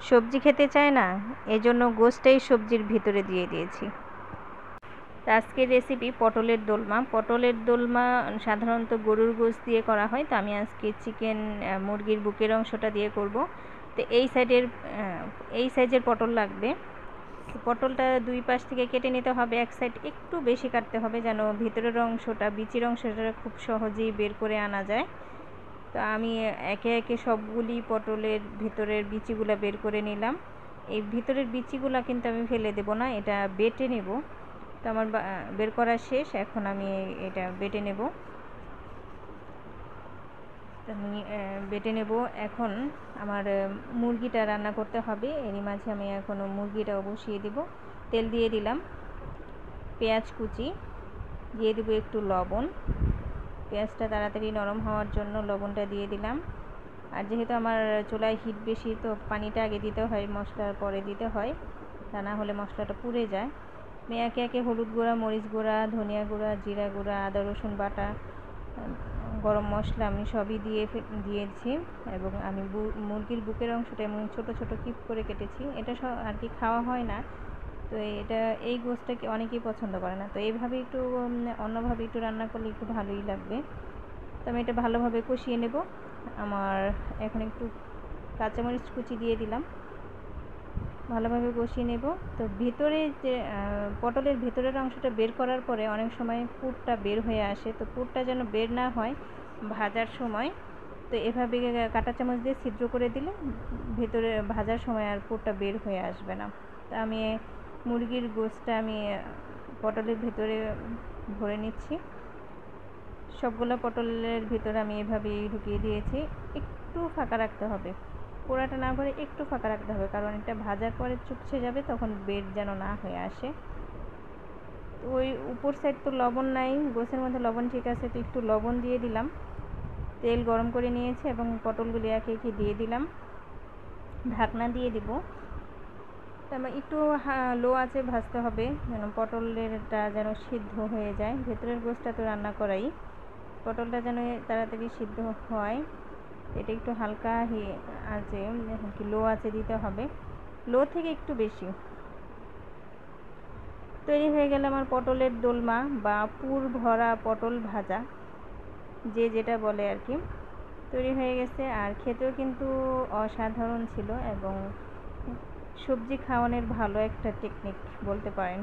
সবজি খেতে চায় না, এজন্য গোশটাই সবজির ভিতরে দিয়ে দিয়েছি। তো আজকের রেসিপি পটলের দোলমা। পটলের দোলমা সাধারণত গরুর গোশ দিয়ে করা হয়, তো আমি আজকে মুরগির বুকের অংশটা দিয়ে করব। তো এই সাইজের পটল লাগবে। পটলটা দুই পাশ থেকে কেটে নিতে হবে, এক সাইড একটু বেশি কাটতে হবে যেন ভিতরের অংশটা, বিচির অংশটা খুব সহজেই বের করে আনা যায়। তো আমি একে একে সবগুলি পটলের ভিতরের বিচিগুলো বের করে নিলাম। এই ভিতরের বিচিগুলো কিন্তু আমি ফেলে দেব না, এটা বেটে নেব। তো আমার বের করা শেষ, এখন আমি এটা বেটে নেব। আমি বেটে নেব। এখন আমার মুরগিটা রান্না করতে হবে, এরই মাঝে আমি এখনও মুরগিটাও বসিয়ে দেব। তেল দিয়ে দিলাম, পেঁয়াজ কুচি দিয়ে দেবো, একটু লবণ। পেঁয়াজটা তাড়াতাড়ি নরম হওয়ার জন্য লবণটা দিয়ে দিলাম। আর যেহেতু আমার চুলায় হিট বেশি, তো পানিটা আগে দিতে হয়, মশলার পরে দিতে হয়, তা না হলে মশলাটা পুড়ে যায়। আমি একে একে হলুদ গুঁড়া, মরিচ গুঁড়া, ধনিয়া গুঁড়া, জিরা গুঁড়া, আদা রসুন বাটা, গরম মশলা আমি সবই দিয়েছি। এবং আমি মুরগির বুকের অংশটা এমন ছোট ছোট কিপ করে কেটেছি। এটা আর কি খাওয়া হয় না, তো এই গোশটাকে অনেকেই পছন্দ করে না, তো এইভাবে একটু অন্যভাবে একটু রান্না করলে একটু ভালোই লাগবে। তো আমি এটা ভালোভাবে কষিয়ে নেব। আমার এখন একটু কাঁচামরিচ কুচি দিয়ে দিলাম, ভালোভাবে কষিয়ে নেব। তো ভিতরে যে পটলের ভিতরের অংশটা বের করার পরে অনেক সময় পুরটা বের হয়ে আসে, তো পুরটা যেন বের না হয় ভাজার সময়, তো এভাবে কাঁটা চামচ দিয়ে ছিদ্র করে দিলে ভেতরে ভাজার সময় আর পুরটা বের হয়ে আসবে না। তো আমি মুরগির গোশটা আমি পটলের ভেতরে ভরে নিচ্ছি। সবগুলো পটলের ভিতরে আমি এভাবেই ঢুকিয়ে দিয়েছি। একটু ফাঁকা রাখতে হবে, পোড়াটা না করে একটু ফাঁকা রাখতে হবে, কারণ এটা ভাজার পরে চুপসে যাবে, তখন বের যেন না হয়ে আসে। তো ওই উপর সাইড তো লবণ নাই, গোশের মধ্যে লবণ ঠিক আছে, তো একটু লবণ দিয়ে দিলাম। তেল গরম করে নিয়েছি এবং পটলগুলি একে একে দিয়ে দিলাম, ঢাকনা দিয়ে দিব। তারপর একটু লো আঁচে ভাজতে হবে যেন পটলেরটা যেন সিদ্ধ হয়ে যায়। ভেতরের গোশটা তো রান্না করাই, পটলটা যেন তাড়াতাড়ি সিদ্ধ হয়, এটা একটু হালকা আঁচে কি লো আঁচে দিতে হবে, লো থেকে একটু বেশি। তৈরি হয়ে গেল আমার পটলের দোলমা বা পুর ভরা পটল ভাজা, যে যেটা বলে আর কি। তৈরি হয়ে গেছে, আর খেতেও কিন্তু অসাধারণ ছিল এবং সবজি খাওয়ানোর ভালো একটা টেকনিক বলতে পারেন।